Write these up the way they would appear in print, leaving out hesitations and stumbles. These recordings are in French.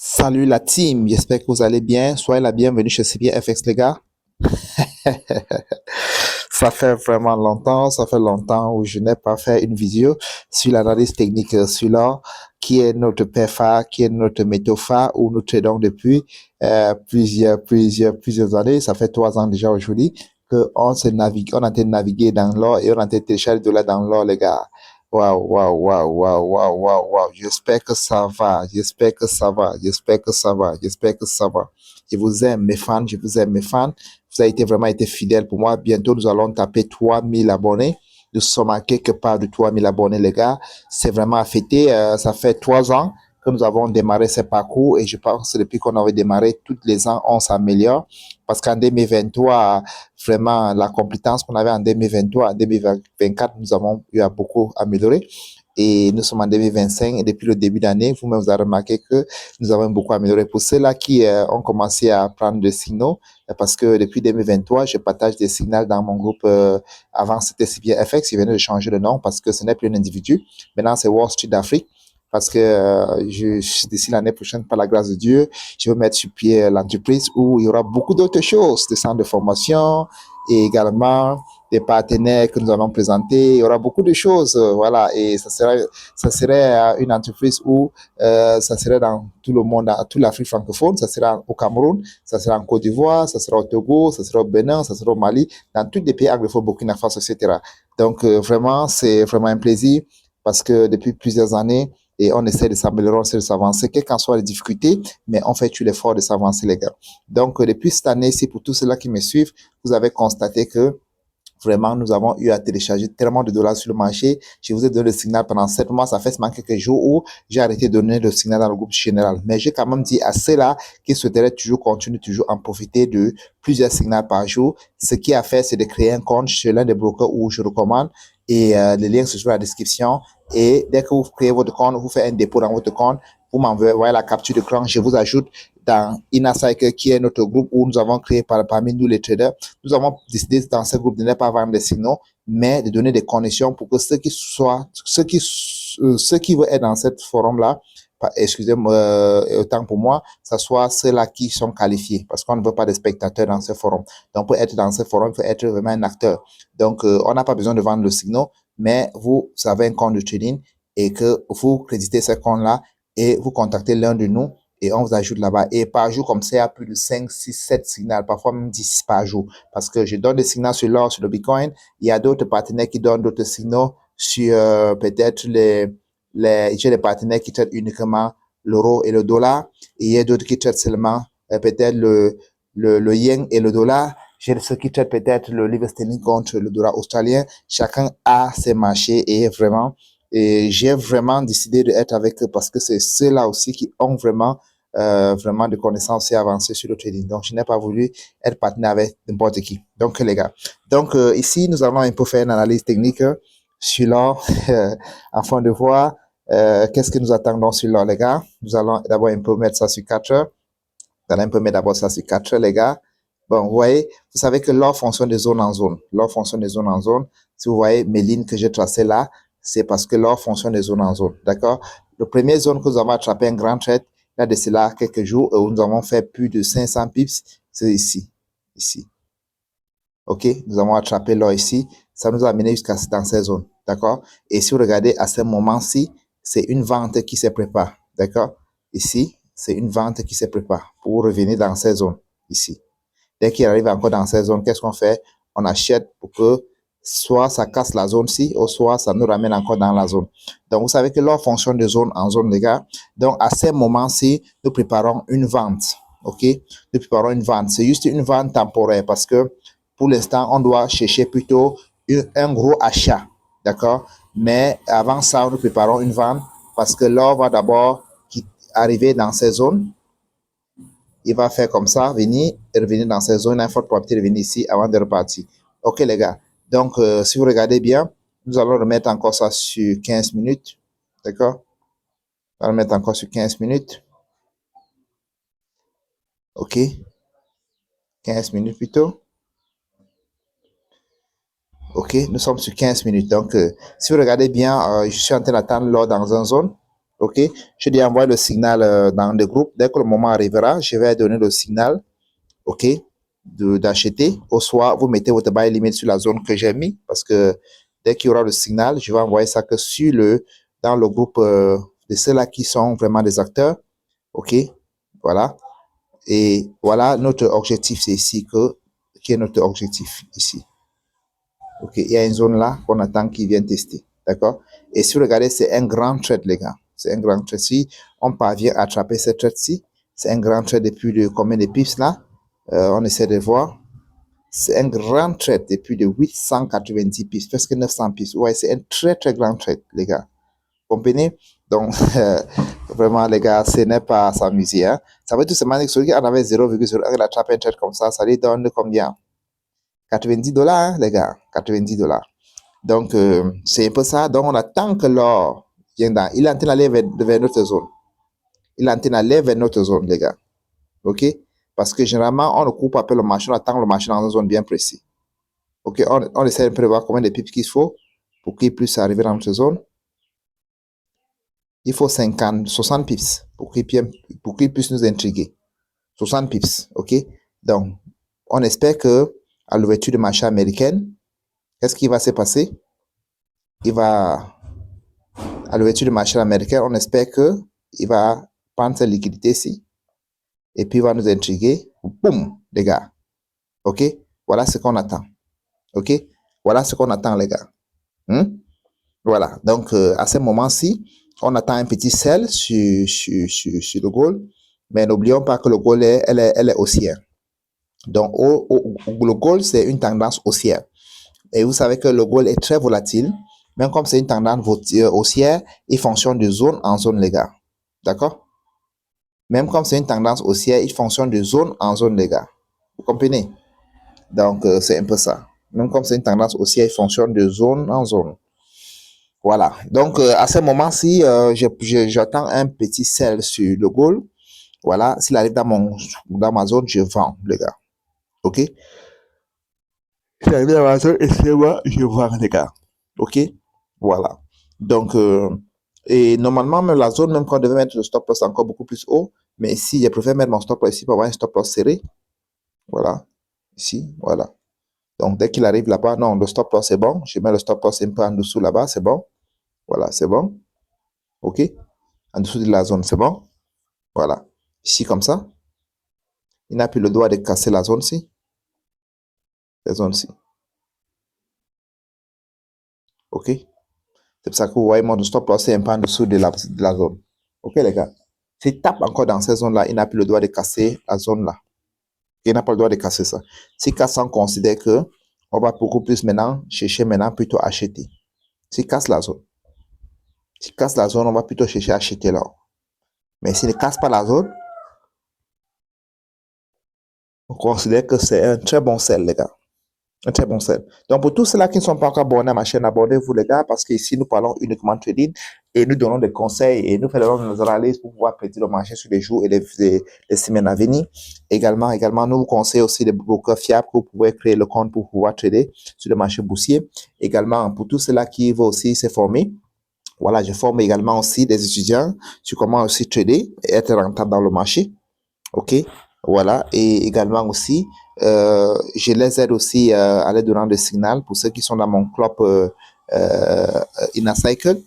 Salut la team, j'espère que vous allez bien. Soyez la bienvenue chez CBFX les gars. Ça fait longtemps où je n'ai pas fait une vidéo sur l'analyse technique sur l'or, qui est notre PFA, qui est notre métopha, où nous tradons depuis plusieurs années. Ça fait 3 ans déjà aujourd'hui on a été naviguer dans l'or et on a été télécharger de là dans l'or, les gars. Waouh, waouh, waouh, waouh, waouh, waouh, waouh. J'espère que ça va, j'espère que ça va, j'espère que ça va, j'espère que ça va. Je vous aime, mes fans, je vous aime, mes fans. Vous avez vraiment été fidèles pour moi. Bientôt, nous allons taper 3000 abonnés. Nous sommes à quelque part de 3000 abonnés, les gars. C'est vraiment à fêter. Ça fait 3 ans que nous avons démarré ce parcours et je pense que depuis qu'on avait démarré, tous les ans, on s'améliore. Parce qu'en 2023, vraiment, la compétence qu'on avait en 2023, en 2024, nous avons eu à beaucoup améliorer. Et nous sommes en 2025 et depuis le début d'année, vous-même vous avez remarqué que nous avons beaucoup amélioré. Pour ceux-là qui ont commencé à prendre des signaux, parce que depuis 2023, je partage des signaux dans mon groupe. Avant, c'était CBFX, il venait de changer de nom parce que ce n'est plus un individu. Maintenant, c'est Wall Street d'Afrique. Parce que d'ici l'année prochaine, par la grâce de Dieu, je veux mettre sur pied l'entreprise où il y aura beaucoup d'autres choses, des centres de formation et également des partenaires que nous allons présenter. Il y aura beaucoup de choses, voilà. Et ça serait une entreprise où ça serait dans tout le monde, dans toute l'Afrique francophone. Ça sera au Cameroun, ça sera en Côte d'Ivoire, ça sera au Togo, ça sera au Bénin, ça sera au Mali, dans tous les pays anglophones, Burkina Faso, etc. Donc vraiment, c'est vraiment un plaisir parce que depuis plusieurs années, et on essaie de s'améliorer, on essaie de s'avancer, quelles qu'en soient les difficultés, mais on fait tout l'effort de s'avancer, les gars. Donc, depuis cette année-ci, pour tous ceux-là qui me suivent, vous avez constaté que vraiment, nous avons eu à télécharger tellement de dollars sur le marché. Je vous ai donné le signal pendant 7 mois. Ça fait seulement quelques jours où j'ai arrêté de donner le signal dans le groupe général. Mais j'ai quand même dit à ceux-là qui souhaiteraient toujours continuer, toujours en profiter de plusieurs signaux par jour. Ce qui a fait, c'est de créer un compte chez l'un des brokers où je recommande. Et le lien se trouve dans la description. Et dès que vous créez votre compte, vous faites un dépôt dans votre compte, vous m'envoyez la capture d'écran, je vous ajoute dans InnerCycle, qui est notre groupe où nous avons créé parmi nous les traders. Nous avons décidé dans ce groupe de ne pas vendre des signaux, mais de donner des conditions pour que ceux qui veulent être dans cette forum-là, excusez-moi, autant pour moi, ça soit ceux-là qui sont qualifiés, parce qu'on ne veut pas de spectateurs dans ce forum. Donc, pour être dans ce forum, il faut être vraiment un acteur. Donc, on n'a pas besoin de vendre le signaux, mais vous avez un compte de trading et que vous créditez ce compte-là et vous contactez l'un de nous et on vous ajoute là-bas. Et par jour, comme ça, il y a plus de 5, 6, 7 signaux, parfois même 10 par jour. Parce que je donne des signaux sur l'or, sur le Bitcoin. Il y a d'autres partenaires qui donnent d'autres signaux sur peut-être j'ai des partenaires qui traitent uniquement l'euro et le dollar. Et il y a d'autres qui traitent seulement peut-être le yen et le dollar. J'ai ceux qui traitent peut-être le livre sterling contre le dollar australien. Chacun a ses marchés et vraiment, et j'ai vraiment décidé d'être avec eux parce que c'est ceux-là aussi qui ont vraiment de connaissances et avancées sur le trading. Donc, je n'ai pas voulu être partenaire avec n'importe qui. Donc, les gars. Donc, ici, nous allons un peu faire une analyse technique sur l'or afin de voir qu'est-ce que nous attendons sur l'or, les gars. Nous allons d'abord un peu mettre ça sur 4 heures. Nous allons un peu mettre d'abord ça sur 4 heures, les gars. Bon, vous voyez, vous savez que l'or fonctionne de zone en zone. L'or fonctionne de zone en zone. Si vous voyez mes lignes que j'ai tracées là, c'est parce que l'or fonctionne de zone en zone. D'accord? Le premier zone que nous avons attrapé un grand trade, là, de cela quelques jours, où nous avons fait plus de 500 pips, c'est ici. Ici. OK? Nous avons attrapé l'or ici. Ça nous a amené jusqu'à dans ces zones. D'accord? Et si vous regardez à ce moment-ci, c'est une vente qui se prépare. D'accord? Ici, c'est une vente qui se prépare pour revenir dans ces zones. Ici. Dès qu'il arrive encore dans ces zones, qu'est-ce qu'on fait? On achète pour que soit ça casse la zone-ci, ou soit ça nous ramène encore dans la zone. Donc, vous savez que l'or fonctionne de zone en zone, les gars. Donc, à ces moments-ci, nous préparons une vente. OK? Nous préparons une vente. C'est juste une vente temporaire parce que pour l'instant, on doit chercher plutôt un gros achat. D'accord? Mais avant ça, nous préparons une vente parce que l'or va d'abord arriver dans ces zones. Il va faire comme ça, venir et revenir dans ces zones. Il a une forte probabilité de venir ici avant de repartir. OK, les gars. Donc, si vous regardez bien, nous allons remettre encore ça sur 15 minutes. D'accord? On va remettre encore sur 15 minutes. OK? 15 minutes plutôt. OK? Nous sommes sur 15 minutes. Donc, si vous regardez bien, je suis en train d'attendre l'or dans une zone. OK? Je dis envoyer le signal dans le groupe. Dès que le moment arrivera, je vais donner le signal, OK, d'acheter. Au soir, vous mettez votre buy limit sur la zone que j'ai mis parce que dès qu'il y aura le signal, je vais envoyer ça que dans le groupe de ceux-là qui sont vraiment des acteurs. OK? Voilà. Et voilà notre objectif, c'est ici qui est notre objectif ici. OK, il y a une zone là qu'on attend qu'ils viennent tester. D'accord? Et si vous regardez, c'est un grand trade, les gars. C'est un grand trade. Si on parvient à attraper cette trade-ci, c'est un grand trade depuis de combien de pips là? On essaie de voir. C'est un grand trade depuis de 890 pips, presque 900 pips. Ouais, c'est un très, très grand trade, les gars. Comprenez? Donc, vraiment, les gars, ce n'est pas à s'amuser. Hein? Ça veut tout simplement dire que celui qui en avait 0,01, il attrape un trade comme ça lui donne combien? 90 dollars, hein, les gars. 90 dollars. Donc, c'est un peu ça. Donc, on attend que l'or vienne dans. Il est en train d'aller vers notre zone. Il est en train d'aller vers notre zone, les gars. OK? Parce que généralement, on ne coupe pas le marché, on attend le marché dans une zone bien précise. OK? On essaie de prévoir combien de pips qu'il faut pour qu'il puisse arriver dans notre zone. Il faut 60 pips pour qu'il puisse nous intriguer. 60 pips, OK? Donc, on espère que à l'ouverture du marché américain, qu'est-ce qui va se passer? À l'ouverture du marché américain, on espère qu'il va prendre cette liquidité-ci et puis il va nous intriguer. Boum, les gars. OK? Voilà ce qu'on attend. OK? Voilà ce qu'on attend, les gars. Voilà. Donc, à ce moment-ci, on attend un petit sell sur le gold. Mais n'oublions pas que le gold, elle est haussière. Donc, le gold, c'est une tendance haussière. Et vous savez que le gold est très volatile. Même comme c'est une tendance haussière, il fonctionne de zone en zone, les gars. D'accord? Même comme c'est une tendance haussière, il fonctionne de zone en zone, les gars. Vous comprenez? Donc, c'est un peu ça. Même comme c'est une tendance haussière, il fonctionne de zone en zone. Voilà. Donc, à ce moment-ci, j'attends un petit sell sur le gold. Voilà. S'il arrive dans ma zone, je vends, les gars. OK? S'il arrive dans ma zone, excusez-moi, je vends, les gars. OK? Voilà. Donc, et normalement, même la zone, même quand on devait mettre le stop loss encore beaucoup plus haut, mais ici, je préfère mettre mon stop loss ici pour avoir un stop loss serré. Voilà. Ici, voilà. Donc, dès qu'il arrive là-bas, non, le stop loss est bon. Je mets le stop loss un peu en dessous là-bas, c'est bon. Voilà, c'est bon. OK? En dessous de la zone, c'est bon. Voilà. Ici, comme ça. Il n'a plus le droit de casser la zone-ci. La zone-ci. OK? C'est pour ça que vous voyez mon stop loss est un peu en dessous de la zone. OK, les gars? S'il tape encore dans cette zone-là, il n'a plus le droit de casser la zone-là. Il n'a pas le droit de casser ça. Si casse, on considère que on va beaucoup plus maintenant chercher plutôt acheter. S'il casse la zone. S'il casse la zone, on va plutôt chercher à acheter là. Mais s'il ne casse pas la zone, on considère que c'est un très bon sell, les gars. Un très bon sell. Donc, pour tous ceux-là qui ne sont pas encore abonnés à ma chaîne, abonnez-vous, les gars, parce qu'ici, nous parlons uniquement de trading et nous donnons des conseils et nous faisons nos analyses pour pouvoir prédire le marché sur les jours et les semaines à venir. Également, nous vous conseillons aussi des brokers fiables pour pouvoir créer le compte pour pouvoir trader sur le marché boursier. Également, pour tous ceux-là qui veulent aussi se former, voilà, je forme également aussi des étudiants sur comment aussi trader et être rentable dans le marché. OK? Voilà. Et également aussi, je les aide aussi à les donnant des signaux pour ceux qui sont dans mon club Inner Cycle.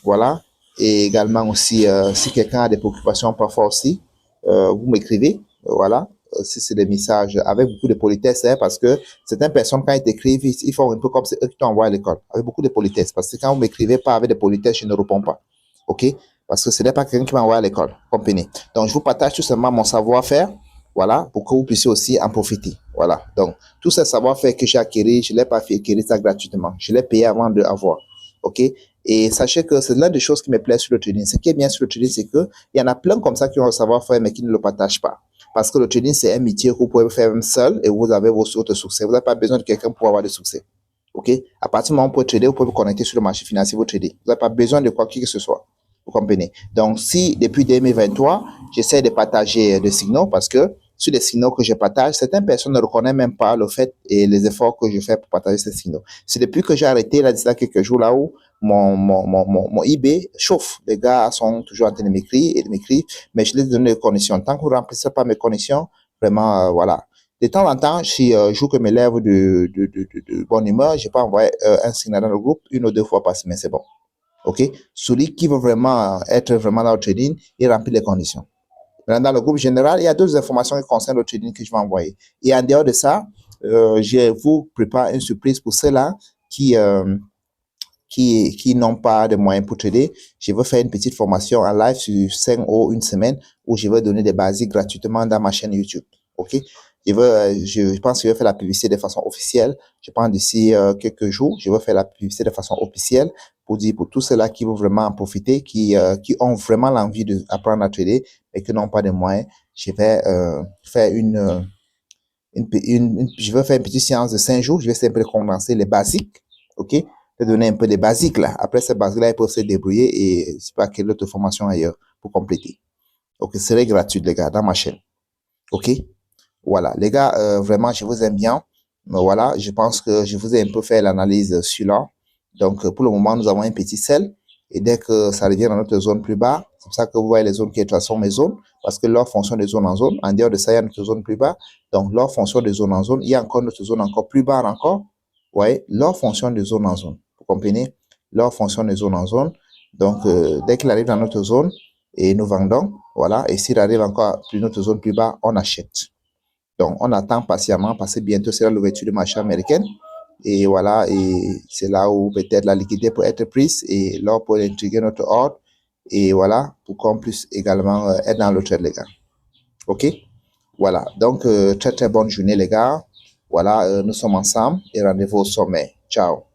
Voilà. Et également aussi, si quelqu'un a des préoccupations parfois aussi, vous m'écrivez. Voilà. Si c'est des messages avec beaucoup de politesse, hein, parce que certaines personnes, quand ils t'écrivent, ils font un peu comme c'est eux qui t'envoient à l'école, avec beaucoup de politesse. Parce que quand vous m'écrivez pas avec de politesse, je ne réponds pas. OK? Parce que ce n'est pas quelqu'un qui m'envoie à l'école. Comprenez? Donc, je vous partage tout simplement mon savoir-faire. Voilà, pour que vous puissiez aussi en profiter. Voilà. Donc, tout ce savoir-faire que j'ai acquis, je ne l'ai pas fait acquérir ça gratuitement. Je l'ai payé avant de l'avoir. OK? Et sachez que c'est l'une des choses qui me plaît sur le trading. Ce qui est bien sur le trading, c'est qu'il y en a plein comme ça qui ont le savoir-faire, mais qui ne le partagent pas. Parce que le trading, c'est un métier que vous pouvez faire même seul et vous avez vos sources de succès. Vous n'avez pas besoin de quelqu'un pour avoir de succès. OK? À partir du moment où vous pouvez trader, vous pouvez vous connecter sur le marché financier, vous trader. Vous n'avez pas besoin de quoi que ce soit. Vous comprenez? Donc, si depuis 2023, j'essaie de partager des signaux parce que sur les signaux que je partage, certaines personnes ne reconnaissent même pas le fait et les efforts que je fais pour partager ces signaux. C'est depuis que j'ai arrêté là, quelques jours là où mon IB chauffe. Les gars sont toujours en train de m'écrire et de m'écrire, mais je les donne les conditions. Tant que vous ne remplissez pas mes conditions, vraiment, voilà. De temps en temps, si je veux que mes lèvres de bonne humeur, je peux envoyer un signal dans le groupe une ou deux fois par semaine, c'est bon. OK? Celui qui veut vraiment être vraiment dans le trading, il remplit les conditions. Maintenant, dans le groupe général, il y a d'autres informations qui concernent le trading que je vais envoyer. Et en dehors de ça, je vous prépare une surprise pour ceux-là qui, qui n'ont pas de moyens pour trader. Je vais faire une petite formation en live sur 5 ou une semaine où je vais donner des basiques gratuitement dans ma chaîne YouTube. OK? Je pense que je vais faire la publicité de façon officielle. Je pense d'ici quelques jours, je vais faire la publicité de façon officielle pour dire pour tous ceux-là qui veulent vraiment en profiter, qui ont vraiment l'envie d'apprendre à trader et qui n'ont pas de moyens, je vais faire je vais faire une petite séance de 5 jours. Je vais simplement condenser les basiques. OK? De donner un peu des basiques là. Après ces basiques-là, ils peuvent se débrouiller et c'est pas quelle autre formation ailleurs pour compléter. Donc, ce serait gratuit, les gars, dans ma chaîne. OK? Voilà. Les gars, vraiment, je vous aime bien. Mais voilà, je pense que je vous ai un peu fait l'analyse sur là. Donc, pour le moment, nous avons un petit sel. Et dès que ça revient dans notre zone plus bas, c'est pour ça que vous voyez les zones qui de toute façon mes zones, parce que leur fonction de zone en zone, en dehors de ça, il y a notre zone plus bas. Donc, leur fonction de zone en zone, il y a encore notre zone encore plus bas encore. Ouais, leur fonction de zone en zone. Vous comprenez? Leur fonction de zone en zone. Donc, dès qu'il arrive dans notre zone, et nous vendons, voilà. Et s'il arrive encore plus notre zone plus bas, on achète. Donc, on attend patiemment parce que bientôt c'est l'ouverture du marché américain. Et voilà, et c'est là où peut-être la liquidité peut être prise et là, on peut intégrer notre ordre. Et voilà, pour qu'on puisse également être dans le trade, les gars. OK? Voilà, donc très très bonne journée, les gars. Voilà, nous sommes ensemble et rendez-vous au sommet. Ciao.